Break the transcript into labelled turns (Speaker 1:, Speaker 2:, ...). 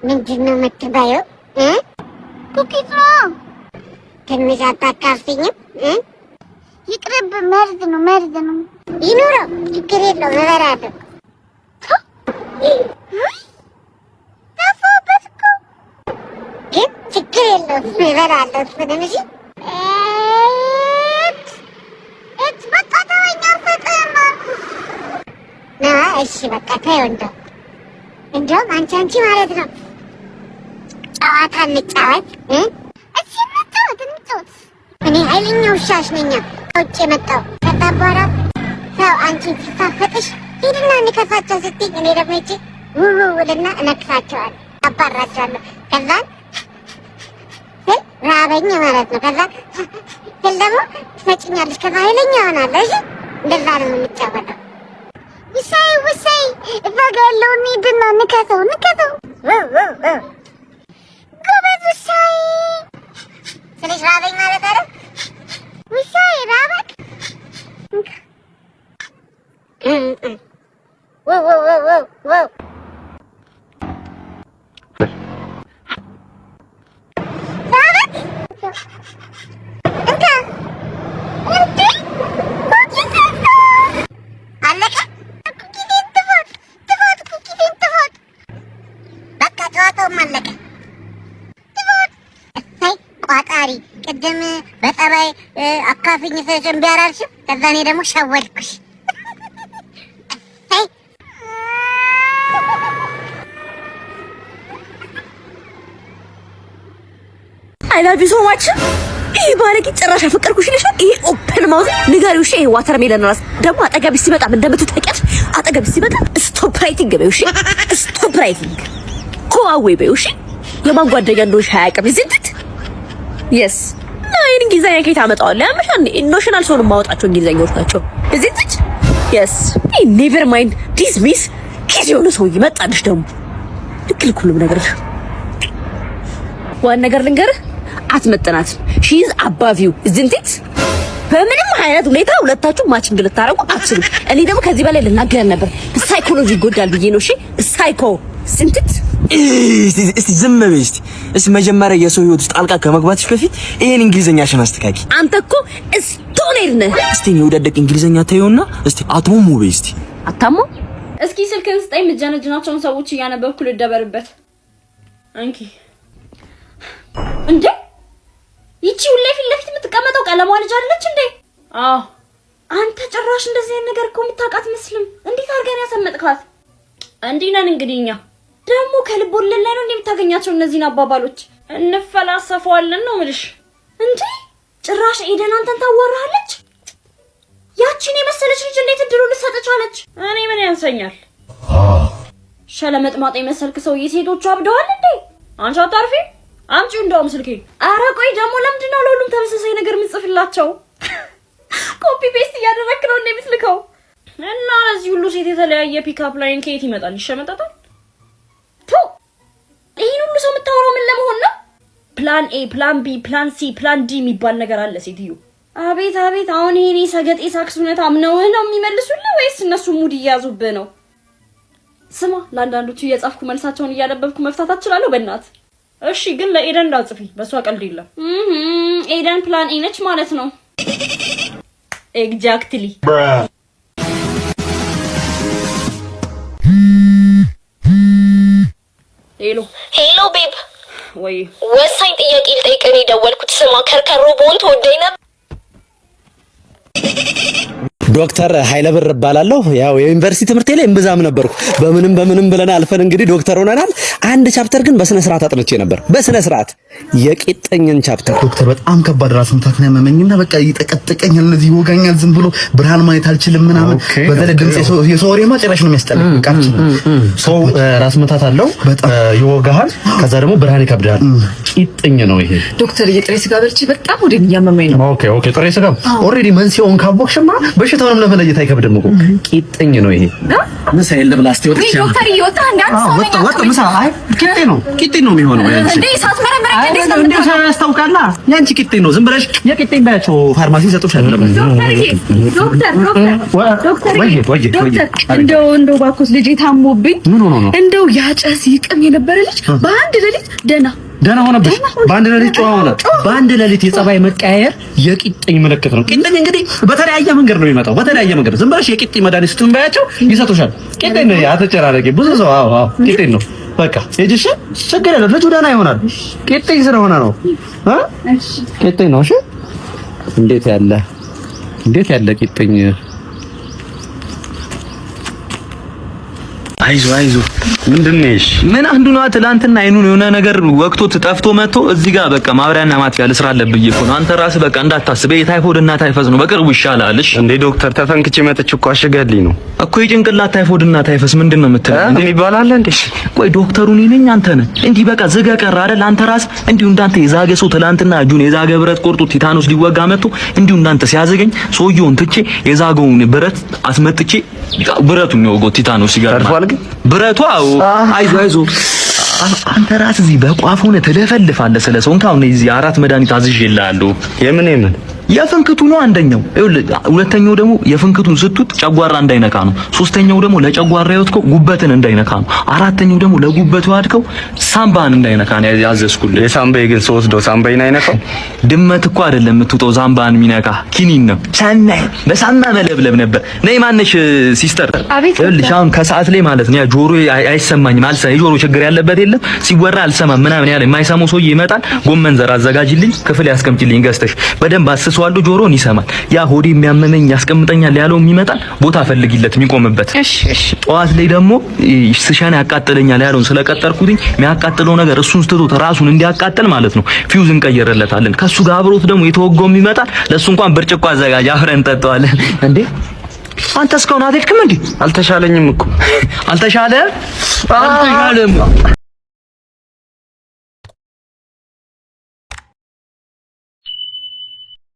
Speaker 1: ምንድነው የምትበይው? ኩኪስ ነው። ትንሽ አታካፍኝም? ይቅርብ፣ መርዝ ነው። ይኑረው፣ ችግር የለውም፣ እበላለሁ። ተፋበት እኮ ግን ችግር የለውም፣ እበላለሁ እሱንም። እሺ በቃ ተወኝ፣ አልሰጥህም አልኩህ። እሺ በቃ ተይው። እንደውም አንቺ ማለት ነው ጨዋታ እንጫወት። እሺ እንጫወት። እኔ ኃይለኛ ውሻሽ ነኝ ከውጭ የመጣው። ከዛ በኋላ ሰው አንቺን ሲሳፈጥሽ ሂድና እንከሳቸው ስትይኝ እኔ ደግሞ ሂጅ ውልና እነክሳቸዋለሁ፣ አባራቸዋለሁ። ከዛ ራበኝ ማለት ነው። ከዛ ስል ደግሞ ትሰጭኛለሽ። ከዛ ኃይለኛ እሆናለሁ። እሺ እንደዛ ነው የምንጫወተው። ውሳይ እዛ ጋ ያለውን ሂድና ንከሰው። ጎበዝ ውሳይ ስልሽ ራበኝ ማለት አይደል? ውሳይ ራበክ? ዋው ቋጣሪ ቅድም በጠባይ አካፍኝ ሰጭን ቢያራልሽ ከዛ እኔ ደግሞ ሸወልኩሽ።
Speaker 2: አይ ላቭ ዩ ሶ ማች። ይሄ ባለቂ ጭራሽ አፈቀርኩሽ ይልሻል። ይሄ ኦፕን ማውዝ ንገሪው። እሺ ይሄ ዋተርሜለን ራስ ደግሞ አጠገብሽ ሲመጣ እንደምትጠቂያት አጠገብሽ ሲመጣ ስቶፕ ራይቲንግ በይው። እሺ ስቶፕ ራይቲንግ ኮአዌ በይው። እሺ የማን ጓደኛ እንደሆንሽ አያውቅም። ይዝንት የስ ናይ እንግሊዘኛ ከየት አመጣዋለሁ? ያመሻል። ኢኖሽናል ሰውን ማውጣቸው እንግሊዘኛዎች ናቸው። ይዝንት የስ ኔቨር ማይንድ ዲስሚስ ኪዝ የሆነ ሰው ይመጣልሽ ደግሞ ልክልኩልም ነገርሽ ዋን ነገር ልንገርህ፣ አትመጥናትም። ሺ ኢዝ አባቭ ዩ ኢዝንት ኢት። በምንም አይነት ሁኔታ ሁለታችሁ ማችንግ ልታረጉ አትችሉም። እኔ ደግሞ ከዚህ በላይ ልናገር ነበር፣ ሳይኮሎጂ ይጎዳል ብዬ ነው። እሺ ሳይኮ ስንትት
Speaker 3: እስቲ ዝም በይ እስቲ። እስቲ መጀመሪያ የሰው ህይወት ውስጥ ጣልቃ ከመግባትሽ በፊት ይሄን እንግሊዘኛሽን አስተካኪ።
Speaker 2: አንተ እኮ ስቶኔር ነህ።
Speaker 3: እስቲ የወዳደቅ እንግሊዘኛ ተይውና እስቲ አትሞሙ በይ እስቲ።
Speaker 2: አታሞ
Speaker 4: እስኪ ስልክን ስጠኝ፣ ምጀነጅናቸውን ሰዎች እያነበብኩ ልደበርበት። አንኪ እንዴ ይቺ ሁሌ ፊት ለፊት የምትቀመጠው ቀለሟ ልጅ አይደለች እንዴ? አዎ። አንተ ጭራሽ እንደዚህ አይነት ነገር እኮ የምታውቃት መስልም። እንዴት አድርገን ያሰመጥካት? እንዲህ ነን እንግዲህ እኛ። ደግሞ ከልብ ወለድ ላይ ነው እንደምታገኛቸው እነዚህን አባባሎች። እንፈላሰፈዋለን ነው የምልሽ። እንዴ ጭራሽ ኤደን አንተን ታወራለች? ያቺን የመሰለች ልጅ እንዴት እድሉ ልትሰጠቻለች? እኔ ምን ያንሰኛል? ሸለመጥማጤ መሰልክ ሰውዬ፣ ሴቶቹ አብደዋል እንዴ? አንቺ አታርፊ? አምጪው እንደውም ስልኬ። ኧረ ቆይ ደግሞ ለምንድን ነው ለሁሉም ተመሳሳይ ነገር የምጽፍላቸው? ኮፒ ፔስት እያደረክ ነው እንደምትልከው? እና ለዚህ ሁሉ ሴት የተለያየ ፒክአፕ ላይን ከየት ይመጣል? ይሸመጣታል። ይሄን ሁሉ ሰው የምታወራው ምን ለመሆን ነው? ፕላን ኤ፣ ፕላን ቢ፣ ፕላን ሲ፣ ፕላን ዲ የሚባል ነገር አለ ሴትዮ። አቤት አቤት። አሁን ይሄኔ ሰገጤ ሳክስ እውነት አምነውህ ነው የሚመልሱልህ ወይስ እነሱ ሙድ እያዙብህ ነው? ስማ ለአንዳንዶቹ እየጻፍኩ መልሳቸውን እያነበብኩ መፍታት አችላለሁ በእናት። እሺ ግን ለኤደን እንዳጽፊ፣ በሷ ቀልድ የለም። ኤደን ፕላን ኤ ነች ማለት ነው። ኤግዛክትሊ።
Speaker 2: ሄሎ ቤብ፣
Speaker 4: ወይ
Speaker 2: ወሳኝ ጥያቄ ልጠይቅህ ነው የደወልኩት። ስማ ከርከሮ ቦን ተወደኝ ነበር።
Speaker 5: ዶክተር ኃይለብር እባላለሁ። ያው የዩኒቨርሲቲ ትምህርቴ ላይ እምብዛም ነበርኩ። በምንም ብለን አልፈን እንግዲህ ዶክተር ሆነናል። አንድ ቻፕተር ግን በስነ ስርዓት አጥንቼ ነበር። በስነ ስርዓት የቂጠኝን ቻፕተር።
Speaker 6: ዶክተር በጣም ከባድ ራስ ምታት ነው ያመመኝና በቃ ይጠቀጥቀኛል፣ እንደዚህ ይወጋኛል። ዝም ብሎ ብርሃን ማየት አልችልም ምናምን። በተለይ ድምጽ የሰው ወሬ ጭራሽ ነው የሚያስጠላኝ። ቃልች ሰው ራስ ምታት አለው ይወጋሃል፣ ከዛ ደግሞ ብርሃን ይከብዳል። ቂጠኝ ነው ይሄ።
Speaker 7: ዶክተር የጥሬ ስጋ በልቼ በጣም ወደኛ ያመመኝ ነው።
Speaker 6: ኦኬ ጥሬ ስጋ ኦሬዲ መንስኤውን ካወቅሽማ በሽታ በሽታውንም ለመለየት አይከብድም እኮ ቂጥኝ ነው ይሄ። ምሳ የለ ብላ እስቲ ወጥቻ
Speaker 2: ዶክተር ይወጣ እንዳንተ ሰው ነኝ።
Speaker 6: ወጣ ምሳ አይ ቂጥኝ ነው የሚሆነው።
Speaker 2: እንዴ ሳትመረምረኝ እንዴት ነው
Speaker 6: እንዴ ያስታውቃላ? ያንቺ ቂጥኝ ነው። ዝም ብለሽ የቂጥኝ ባያቸው ፋርማሲ ሰጡሻል።
Speaker 2: ዶክተር እንደው ባኮስ ልጄ ታሞብኝ እንደው ያጨስ ይቅም የነበረ ልጅ በአንድ ሌሊት ደህና ሆነብሽ። በአንድ ሌሊት ጨዋ ሆነ። በአንድ ሌሊት የጸባይ መቀያየር የቂጥኝ ምልክት ነው። ቂጥኝ እንግዲህ በተለያየ መንገድ ነው የሚመጣው። በተለያየ መንገድ ዝም ብለሽ የቂጥኝ መድኃኒት ስትንበያቸው ይሰጡሻል። ቂጥኝ ነው። አትጨራረቂ። ብዙ ሰው አዎ ቂጥኝ ነው። በቃ ሂጂሽ፣ ችግር የለም። ልጁ ደህና ይሆናል። ቂጥኝ ስለሆነ ነው። እሺ ቂጥኝ ነው። እሺ እንዴት ያለ ቂጥኝ።
Speaker 3: አይዞ
Speaker 5: ምንድን ነው? እሺ
Speaker 3: ምን አንዱ ነው ትላንትና አይኑን የሆነ ነገር ወቅቶት ጠፍቶ መጥቶ እዚህ ጋር በቃ ማብሪያና ማጥፊያ ልስራ አለብኝ እኮ ነው። አንተ ራስህ በቃ እንዳታስብ ታይፎድ እና ታይፈስ ነው በቅርቡ ይሻላል። እሺ
Speaker 5: እንዴ ዶክተር ተፈንክቼ መጥቼ እኮ አሸገልኝ ነው
Speaker 3: እኮ የጭንቅላት ታይፎድ እና ታይፈስ ምንድን ነው የምትለው?
Speaker 5: እንዴ ይባላል እንዴ?
Speaker 3: ቆይ ዶክተሩ እኔ ነኝ አንተ ነህ? እንዲህ በቃ ዝጋ ቀረ አይደል? አንተ ራስህ እንዲሁ እንዳንተ የዛገ ሰው ትላንትና እጁን የዛገ ብረት ቆርጦ ቲታኖስ ሊወጋ መጥቶ እንዲሁ እንዳንተ ሲያዘገኝ ሰውየውን ትቼ የዛገውን ብረት አስመጥቼ ብረቱን ነው ወጎ ቲታኖስ ይጋርማል ብረቱ። አዎ አይዞ አንተ ራስህ እዚህ በቋፍ ሆነ ትለፈልፋለህ። ስለሰው እንካው ነው እዚህ 4 መድኃኒት አዝዤልሃለሁ።
Speaker 5: የምን
Speaker 3: የፍንክቱ ነው አንደኛው። ሁለተኛው ደግሞ የፍንክቱን ስትውጥ ጨጓራ እንዳይነካ ነው። ሶስተኛው ደግሞ ለጨጓራ ያወጥከው ጉበትን እንዳይነካ ነው። አራተኛው ደግሞ ለጉበቱ ያወጥከው ሳምባን እንዳይነካ ነው ያዘዝኩልህ።
Speaker 5: የሳምባዬ ግን ስወስደው ሳምባዬን አይነካው?
Speaker 3: ድመት እኮ አይደለም የምትውጠው ሳምባን የሚነካ ኪኒን ነው። በሳምባ መለብለብ ነበር። ነይ ማነሽ ሲስተር? ይኸውልሽ አሁን ከሰዓት ላይ ማለት ነው ያ ጆሮ አይሰማኝም የጆሮ ችግር ያለበት የለም ሲወራ አልሰማም ምናምን ያለ የማይሰማው ሰውዬ ይመጣል። ጎመን ዘር አዘጋጅልኝ ክፍል ያስቀምጪልኝ ገዝተሽ በደንብ አስሰዋለሁ። ጆሮን ይሰማል። ያ ሆዴ የሚያመመኝ ያስቀምጠኛል ያለውም ይመጣል። ቦታ ፈልጊለት የሚቆምበት። እሺ ጠዋት ላይ ደግሞ ስሻን ያቃጥለኛል ያለውን ስለቀጠርኩትኝ የሚያቃጥለው ነገር እሱን ስትቶ ራሱን እንዲያቃጥል ማለት ነው ፊውዝ እንቀየርለታለን። ከሱ ጋር አብሮት ደግሞ የተወጋውም ይመጣል። ለሱ እንኳን ብርጭቆ አዘጋጅ አፍረን እንጠጣዋለን። እንዴ አንተ እስካሁን አትሄድክም እንዴ?
Speaker 5: አልተሻለኝም እኮ።
Speaker 3: አልተሻለም